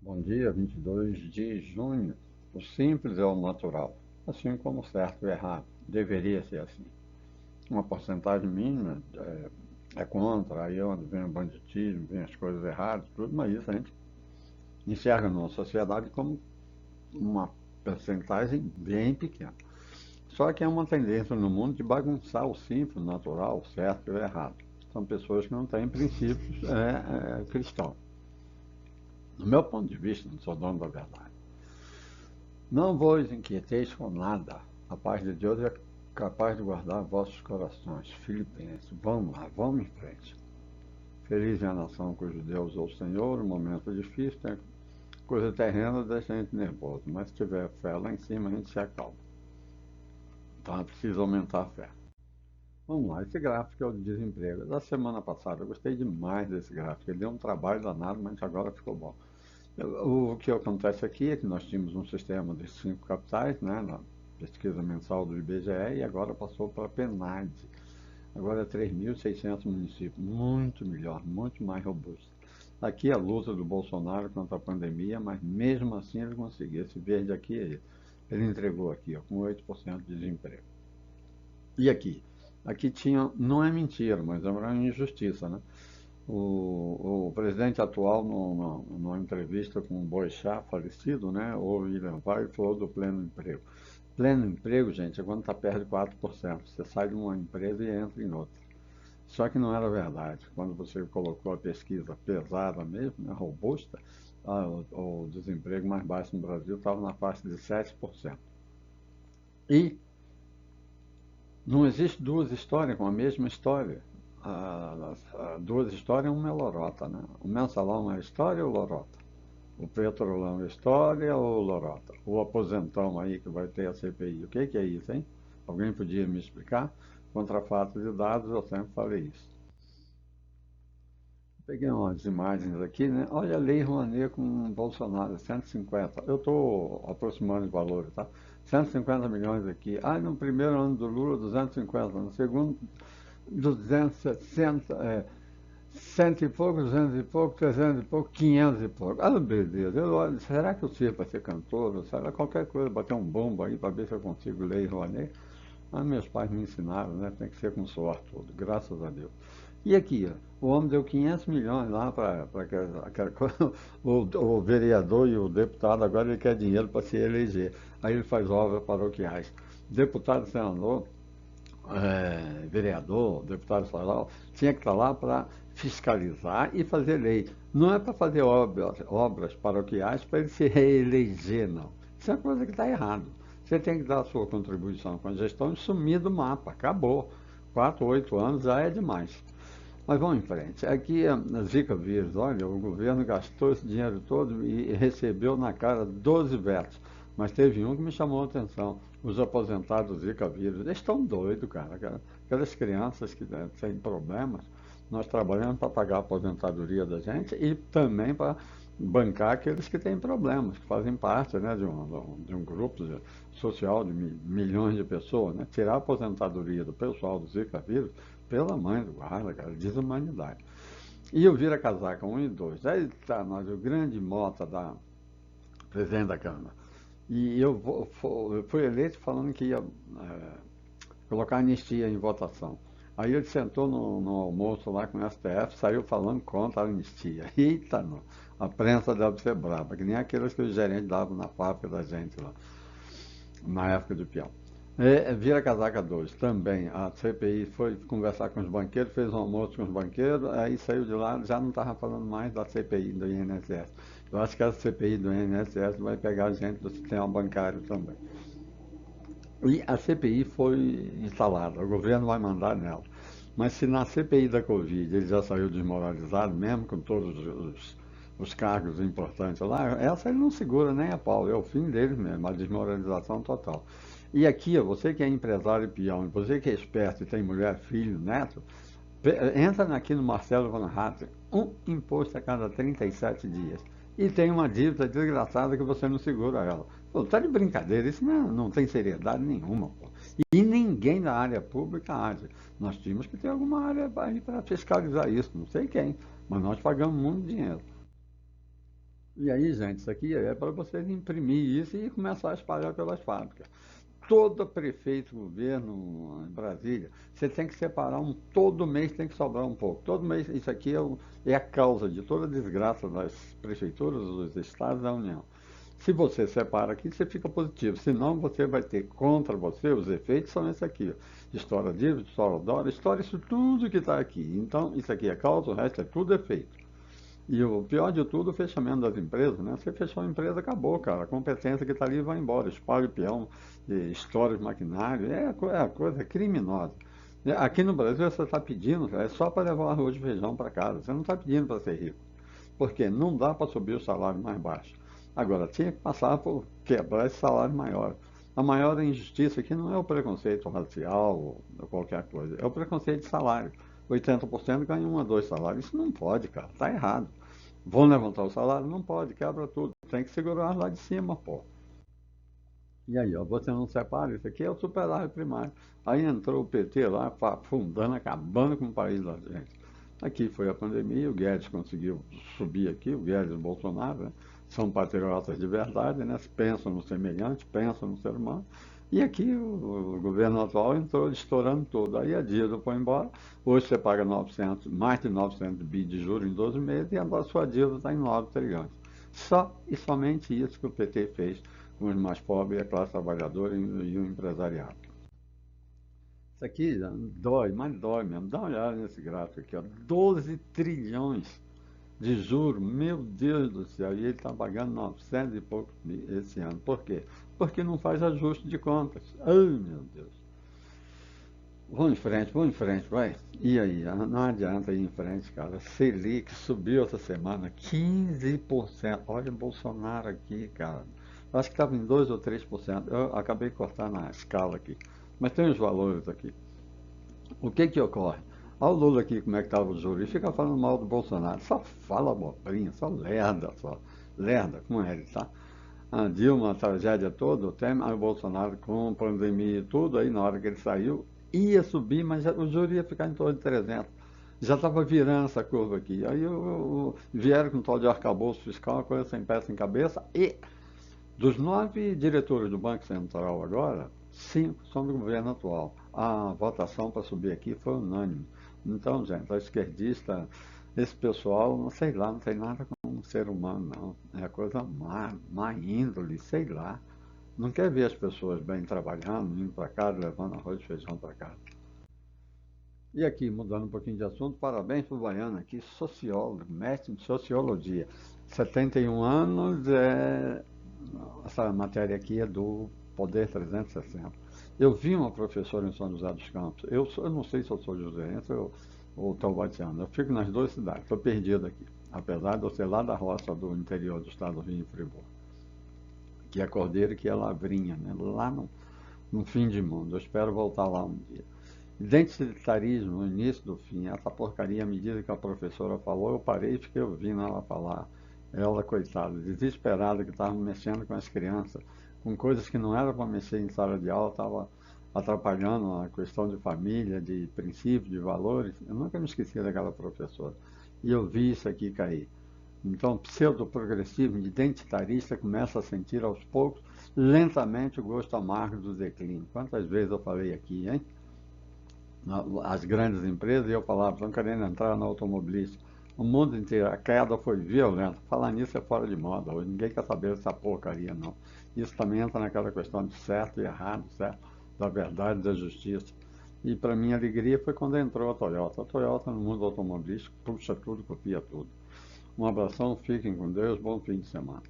Bom dia, 22 de junho. O simples é o natural, assim como o certo e o errado. Deveria ser assim. Uma porcentagem mínima é contra, aí é onde vem o banditismo, vem as coisas erradas, tudo, mas isso a gente enxerga numa sociedade como uma porcentagem bem pequena. Só que é uma tendência no mundo de bagunçar o simples, o natural, o certo e o errado. São pessoas que não têm princípios cristãos. Do meu ponto de vista, não sou dono da verdade. Não vos inquieteis com nada. A paz de Deus é capaz de guardar vossos corações. Filipenses. Vamos lá, vamos em frente. Feliz é a nação cujo Deus é o Senhor. Um momento difícil, tem coisa terrena, deixa a gente nervoso. Mas se tiver fé lá em cima, a gente se acalma. Então é preciso aumentar a fé. Vamos lá, esse gráfico é o de desemprego. Da semana passada, eu gostei demais desse gráfico. Ele deu um trabalho danado, mas agora ficou bom. O que acontece aqui é que nós tínhamos um sistema de 5 capitais, né, na pesquisa mensal do IBGE, e agora passou para a PNAD. Agora é 3.600 municípios, muito melhor, muito mais robusto. Aqui a luta do Bolsonaro contra a pandemia, mas mesmo assim ele conseguiu. Esse verde aqui é ele. Ele entregou aqui, ó, com 8% de desemprego. E aqui? Aqui tinha, não é mentira, mas é uma injustiça, né? O presidente atual, numa entrevista com o Boechat, falecido, né, o William Valle, falou do pleno emprego. Pleno emprego, gente, é quando está perto de 4%. Você sai de uma empresa e entra em outra. Só que não era verdade. Quando você colocou a pesquisa pesada mesmo, né, robusta, o desemprego mais baixo no Brasil estava na faixa de 7%. E não existe duas histórias com a mesma história. Duas histórias, uma é lorota, né? O mensalão é história ou lorota? O petrolão é história ou lorota? O aposentão aí que vai ter a CPI, o que é isso, hein? Alguém podia me explicar? Contra fatos e dados, eu sempre falei isso. Peguei umas imagens aqui, né? Olha a Lei Rouanet com Bolsonaro, 150. Eu estou aproximando os valores, tá? 150 milhões aqui. Ah, no primeiro ano do Lula, 250. No segundo, 260, cento e pouco, 200 e pouco, 300 e pouco, 500 e pouco. Ah, beleza. Eu olho, será que eu sirvo para ser cantor? Será qualquer coisa, bater um bombo aí para ver se eu consigo ler e Rouanet? Mas meus pais me ensinaram, né? Tem que ser com suor todo, graças a Deus. E aqui, ó, o homem deu 500 milhões lá para aquela coisa. O vereador e o deputado, agora ele quer dinheiro para se eleger. Aí ele faz obras paroquiais. Deputado, senador, vereador, deputado estadual, tinha que estar lá para fiscalizar e fazer lei. Não é para fazer obras paroquiais para ele se reeleger, não. Isso é uma coisa que está errado. Você tem que dar a sua contribuição com a gestão e sumir do mapa. Acabou. 4, 8 anos já é demais. Mas vamos em frente. Aqui a Zika vírus, olha, o governo gastou esse dinheiro todo e recebeu na cara 12 vetos. Mas teve um que me chamou a atenção. Os aposentados Zika vírus. Eles estão doidos, cara. Aquelas crianças que têm problemas, nós trabalhamos para pagar a aposentadoria da gente e também para bancar aqueles que têm problemas, que fazem parte, né, de um grupo social de milhões de pessoas. Né? Tirar a aposentadoria do pessoal do Zika vírus, pela mãe do guarda, cara, desumanidade. E eu vira casaca 1 e 2. Aí está nós, o grande Mota da presidente da Câmara. E eu fui eleito falando que ia colocar anistia em votação. Aí ele sentou no almoço lá com o STF, saiu falando contra a anistia. Eita, não. A prensa deve ser brava, que nem aqueles que os gerentes davam na fábrica da gente lá, na época do peão. Vira casaca 2, também. A CPI foi conversar com os banqueiros, fez um almoço com os banqueiros, aí saiu de lá, já não estava falando mais da CPI do INSS. Eu acho que a CPI do INSS vai pegar a gente do sistema bancário também. E a CPI foi instalada, o governo vai mandar nela. Mas se na CPI da Covid ele já saiu desmoralizado, mesmo com todos os cargos importantes lá, essa ele não segura nem a pau, é o fim deles mesmo, a desmoralização total. E aqui, ó, você que é empresário e peão, você que é esperto e tem mulher, filho, neto, entra aqui no Marcelo Van Hatten, um imposto a cada 37 dias. E tem uma dívida desgraçada que você não segura ela. Pô, tá de brincadeira, isso não tem seriedade nenhuma. Pô. E ninguém da área pública age. Nós tínhamos que ter alguma área para fiscalizar isso, não sei quem, mas nós pagamos muito dinheiro. E aí, gente, isso aqui é para vocês imprimir isso e começar a espalhar pelas fábricas. Todo prefeito, governo em Brasília, você tem que separar todo mês tem que sobrar um pouco. Todo mês, isso aqui é a causa de toda a desgraça das prefeituras, dos estados da União. Se você separa aqui, você fica positivo. Senão, você vai ter contra você, os efeitos são esses aqui. Ó. Estoura dívida, estoura dólar, estoura isso tudo que está aqui. Então, isso aqui é causa, o resto é tudo efeito. E o pior de tudo, o fechamento das empresas, né? Você fechou a empresa, acabou, cara. A competência que está ali vai embora. Espalha o peão, estoura os maquinários, é a coisa criminosa. Aqui no Brasil você está pedindo, é só para levar o arroz e feijão para casa. Você não está pedindo para ser rico. Porque não dá para subir o salário mais baixo. Agora, tinha que passar por quebrar esse salário maior. A maior injustiça aqui não é o preconceito racial ou qualquer coisa, é o preconceito de salário. 80% ganha um a dois salários. Isso não pode, cara. Tá errado. Vão levantar o salário? Não pode, quebra tudo. Tem que segurar lá de cima, pô. E aí, ó, você não separa, isso aqui é o superávit primário. Aí entrou o PT lá, fundando, acabando com o país da gente. Aqui foi a pandemia, o Guedes conseguiu subir aqui, o Guedes e o Bolsonaro, né? São patriotas de verdade, né? Pensam no semelhante, pensam no ser humano. E aqui o governo atual entrou estourando tudo. Aí a dívida foi embora. Hoje você paga 900, mais de 900 bi de juros em 12 meses e a sua dívida está em 9 trilhões. Só e somente isso que o PT fez com os mais pobres, a classe trabalhadora e o empresariado. Isso aqui dói, mas dói mesmo. Dá uma olhada nesse gráfico aqui, ó. 12 trilhões de juros, meu Deus do céu. E ele está pagando 900 e poucos esse ano. Por quê? Porque não faz ajuste de contas. Ai, meu Deus. Vamos em frente, vai. E aí, não adianta ir em frente, cara. Selic subiu essa semana 15%. Olha o Bolsonaro aqui, cara. Acho que estava em 2 ou 3%. Eu acabei de cortar na escala aqui. Mas tem os valores aqui. O que que ocorre? Olha o Lula aqui, como é que estava o juro. E fica falando mal do Bolsonaro. Só fala abobrinha, só lerda, só. Lerda com ele, tá? A Dilma, a tragédia toda, o Temer, aí o Bolsonaro com pandemia e tudo, aí na hora que ele saiu, ia subir, mas o juro ia ficar em torno de 300. Já estava virando essa curva aqui. Aí vieram com um tal de arcabouço fiscal, uma coisa sem pé, sem cabeça, e dos 9 diretores do Banco Central agora, 5 são do governo atual. A votação para subir aqui foi unânime. Então, gente, a esquerdista, esse pessoal, não sei lá, não tem nada com um ser humano, não. É coisa má índole, sei lá. Não quer ver as pessoas bem trabalhando, indo para casa, levando arroz e feijão para casa. E aqui, mudando um pouquinho de assunto, parabéns para o Baiano aqui, sociólogo, mestre em sociologia. 71 anos, essa matéria aqui é do Poder 360. Eu vi uma professora em São José dos Campos, eu não sei se eu sou joseense ou taubatiano, eu fico nas duas cidades, estou perdido aqui, apesar de eu ser lá da roça do interior do estado do Rio e Friburgo, que é Cordeiro e que é Lavrinha, né? Lá no fim de mundo, eu espero voltar lá um dia. Identitarismo, no início do fim, essa porcaria, à medida que a professora falou, eu parei e fiquei ouvindo ela falar. Ela, coitada, desesperada, que estava mexendo com as crianças, com coisas que não era para mexer em sala de aula, estava atrapalhando a questão de família, de princípios, de valores. Eu nunca me esqueci daquela professora. E eu vi isso aqui cair. Então, pseudo-progressivo, identitarista, começa a sentir aos poucos, lentamente, o gosto amargo do declínio. Quantas vezes eu falei aqui, hein? As grandes empresas, e eu falava, estão querendo entrar na automobilística. O mundo inteiro, a queda foi violenta. Falar nisso é fora de moda. Hoje ninguém quer saber dessa porcaria, não. Isso também entra naquela questão de certo e errado, certo? Da verdade e da justiça. E para minha alegria foi quando entrou a Toyota. A Toyota no mundo automobilístico puxa tudo, copia tudo. Um abração, fiquem com Deus, bom fim de semana.